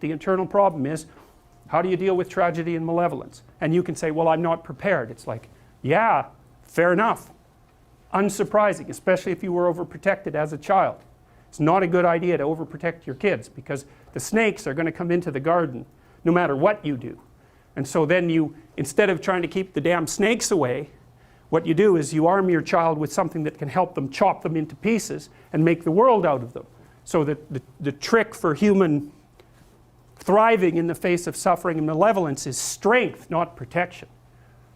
The internal problem is, how do you deal with tragedy and malevolence? And you can say, well, I'm not prepared. It's like, yeah, fair enough. Unsurprising, especially if you were overprotected as a child. It's not a good idea to overprotect your kids, because the snakes are going to come into the garden no matter what you do. And so then you, instead of trying to keep the damn snakes away, what you do is you arm your child with something that can help them chop them into pieces and make the world out of them. So that the trick for human thriving in the face of suffering and malevolence is strength, not protection.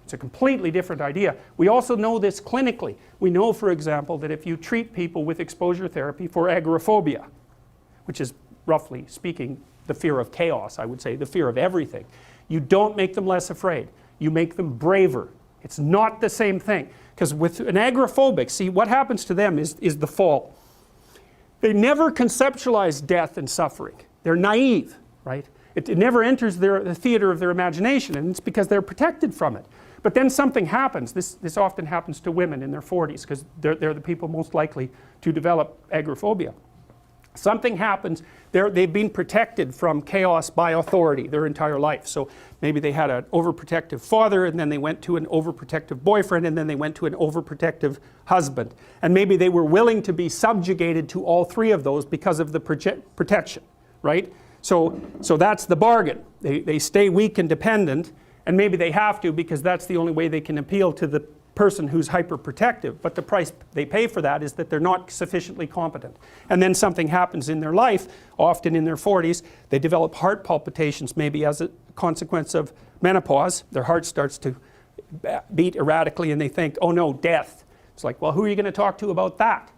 It's a completely different idea. We also know this clinically. We know, for example, that if you treat people with exposure therapy for agoraphobia, which is, roughly speaking, the fear of chaos, I would say, the fear of everything, you don't make them less afraid. You make them braver. It's not the same thing. Because with an agoraphobic, see, what happens to them is the fall. They never conceptualize death and suffering. They're naive, right? It never enters the theater of their imagination, and it's because they're protected from it. But then something happens. This often happens to women in their 40s, because they're the people most likely to develop agoraphobia. Something happens, they've been protected from chaos by authority their entire life. So maybe they had an overprotective father, and then they went to an overprotective boyfriend, and then they went to an overprotective husband. And maybe they were willing to be subjugated to all three of those because of the protection, right? So that's the bargain. They stay weak and dependent, and maybe they have to, because that's the only way they can appeal to the person who's hyperprotective. But the price they pay for that is that they're not sufficiently competent. And then something happens in their life, often in their 40s. They develop heart palpitations, maybe as a consequence of menopause. Their heart starts to beat erratically, and they think, oh no, death. It's like, well, who are you going to talk to about that?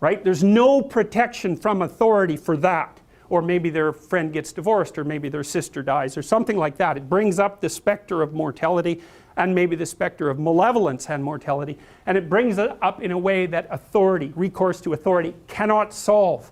Right? There's no protection from authority for that. Or maybe their friend gets divorced, or maybe their sister dies, or something like that. It brings up the specter of mortality, and maybe the specter of malevolence and mortality, and it brings it up in a way that authority, recourse to authority, cannot solve.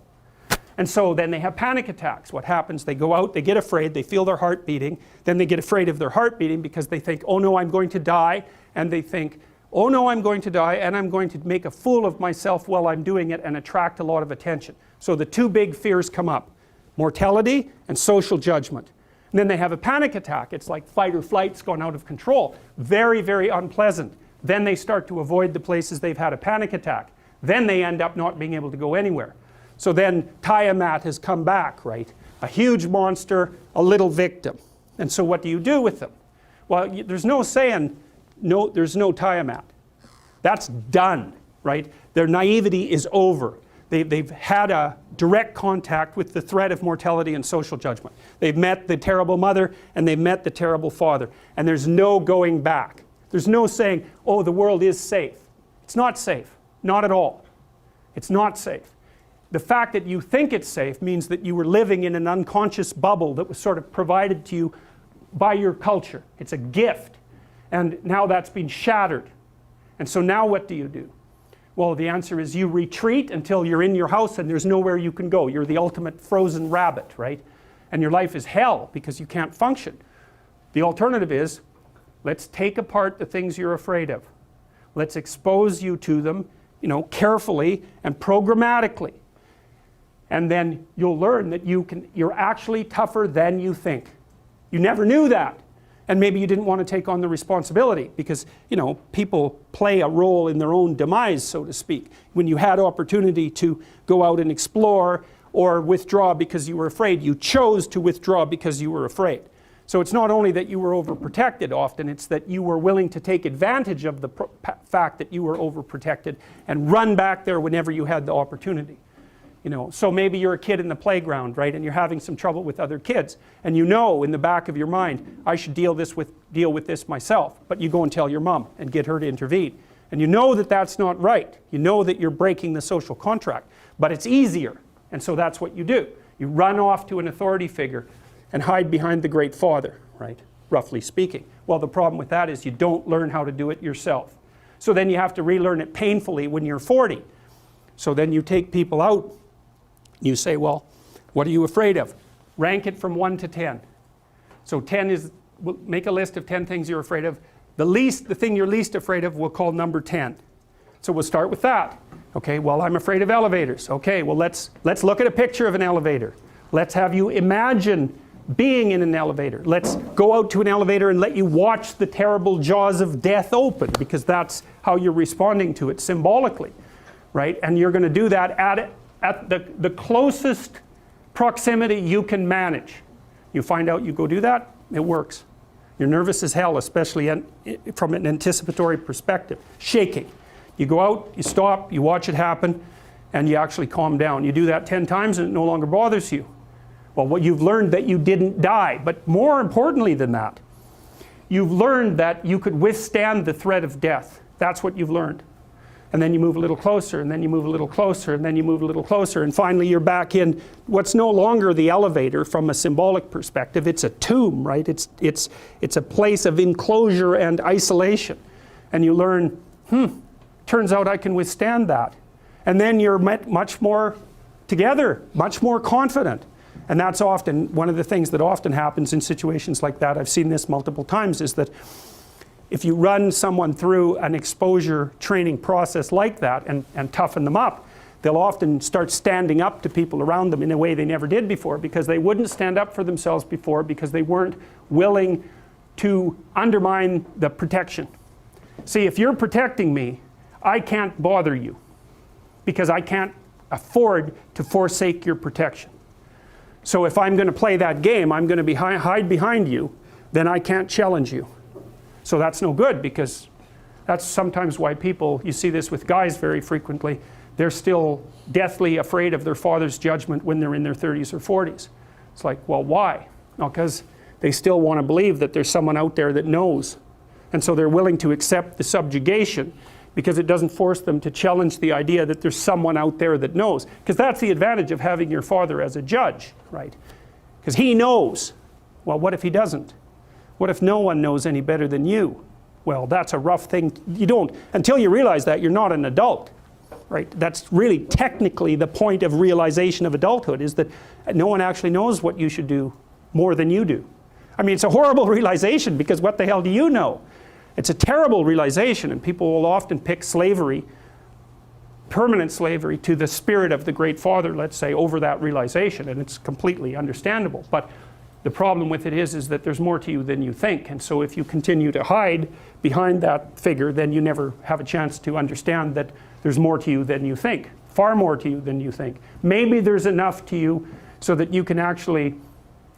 And so then they have panic attacks. What happens? They go out, they get afraid, they feel their heart beating, then they get afraid of their heart beating because they think, oh no, I'm going to die, and they think, oh no, I'm going to die, and I'm going to make a fool of myself while I'm doing it and attract a lot of attention. So the two big fears come up: mortality and social judgment. And then they have a panic attack. It's like fight or flight's gone out of control. Very, very unpleasant. Then they start to avoid the places they've had a panic attack. Then they end up not being able to go anywhere. So then Tiamat has come back, right? A huge monster, a little victim. And so what do you do with them? Well, there's no saying, no, there's no Tiamat. That's done, right? Their naivety is over. They've had a direct contact with the threat of mortality and social judgment. They've met the terrible mother, and they've met the terrible father. And there's no going back. There's no saying, oh, the world is safe. It's not safe. Not at all. It's not safe. The fact that you think it's safe means that you were living in an unconscious bubble that was sort of provided to you by your culture. It's a gift. And now that's been shattered. And so now what do you do? Well, the answer is you retreat until you're in your house and there's nowhere you can go. You're the ultimate frozen rabbit, right? And your life is hell because you can't function. The alternative is, let's take apart the things you're afraid of. Let's expose you to them, carefully and programmatically. And then you'll learn that you're actually tougher than you think. You never knew that. And maybe you didn't want to take on the responsibility because, people play a role in their own demise, so to speak. When you had opportunity to go out and explore or withdraw because you were afraid, you chose to withdraw because you were afraid. So it's not only that you were overprotected often, it's that you were willing to take advantage of the fact that you were overprotected and run back there whenever you had the opportunity. So maybe you're a kid in the playground, right, and you're having some trouble with other kids, and in the back of your mind, I should deal with this myself, but you go and tell your mom and get her to intervene. And you know that that's not right. You know that you're breaking the social contract, but it's easier, and so that's what you do. You run off to an authority figure and hide behind the great father, right, roughly speaking. Well, the problem with that is you don't learn how to do it yourself. So then you have to relearn it painfully when you're 40. So then you take people out. You say, well, what are you afraid of? Rank it from 1 to 10. So 10 is, we'll make a list of 10 things you're afraid of. The thing you're least afraid of we'll call number 10. So we'll start with that. Okay, well, I'm afraid of elevators. Okay, well, let's look at a picture of an elevator. Let's have you imagine being in an elevator. Let's go out to an elevator and let you watch the terrible jaws of death open, because that's how you're responding to it symbolically, right? And you're going to do that at the closest proximity you can manage. You find out, you go do that, it works. You're nervous as hell, especially from an anticipatory perspective. Shaking. You go out, you stop, you watch it happen, and you actually calm down. You do that 10 times and it no longer bothers you. Well, what you've learned that you didn't die. But more importantly than that, you've learned that you could withstand the threat of death. That's what you've learned. And then you move a little closer, and then you move a little closer, and then you move a little closer, and finally you're back in what's no longer the elevator from a symbolic perspective. It's a tomb, right? It's a place of enclosure and isolation. And you learn, turns out I can withstand that. And then you're much more together, much more confident. And that's often, one of the things that often happens in situations like that, I've seen this multiple times, is that if you run someone through an exposure training process like that and toughen them up, they'll often start standing up to people around them in a way they never did before, because they wouldn't stand up for themselves before, because they weren't willing to undermine the protection. See, if you're protecting me, I can't bother you, because I can't afford to forsake your protection. So if I'm going to play that game, I'm going to hide behind you, then I can't challenge you. So that's no good, because that's sometimes why people, you see this with guys very frequently, they're still deathly afraid of their father's judgment when they're in their 30s or 40s. It's like, well, why? No, because they still want to believe that there's someone out there that knows. And so they're willing to accept the subjugation, because it doesn't force them to challenge the idea that there's someone out there that knows. Because that's the advantage of having your father as a judge, right? Because he knows. Well, what if he doesn't? What if no one knows any better than you? Well, that's a rough thing. You don't, until you realize that, you're not an adult, right? That's really technically the point of realization of adulthood, is that no one actually knows what you should do more than you do. I mean, it's a horrible realization, because what the hell do you know? It's a terrible realization, and people will often pick slavery, permanent slavery, to the spirit of the great father, let's say, over that realization, and it's completely understandable. But the problem with it is that there's more to you than you think, and so if you continue to hide behind that figure, then you never have a chance to understand that there's more to you than you think, far more to you than you think. Maybe there's enough to you so that you can actually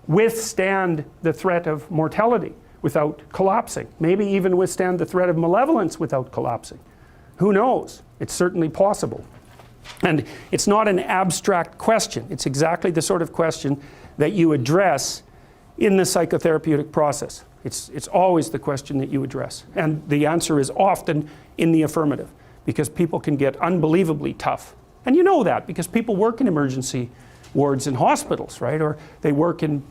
withstand the threat of mortality without collapsing. Maybe even withstand the threat of malevolence without collapsing. Who knows? It's certainly possible. And it's not an abstract question. It's exactly the sort of question that you address in the psychotherapeutic process. It's always the question that you address. And the answer is often in the affirmative, because people can get unbelievably tough. And you know that, because people work in emergency wards in hospitals, right? Or they work in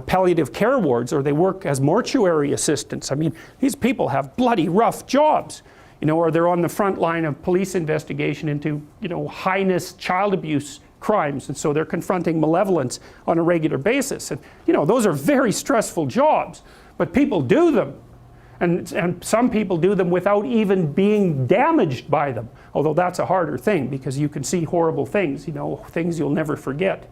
palliative care wards, or they work as mortuary assistants. I mean, these people have bloody rough jobs, you know, or they're on the front line of police investigation into, you know, heinous child abuse crimes, and so they're confronting malevolence on a regular basis. And, you know, those are very stressful jobs, but people do them. And some people do them without even being damaged by them, although that's a harder thing, because you can see horrible things, you know, things you'll never forget.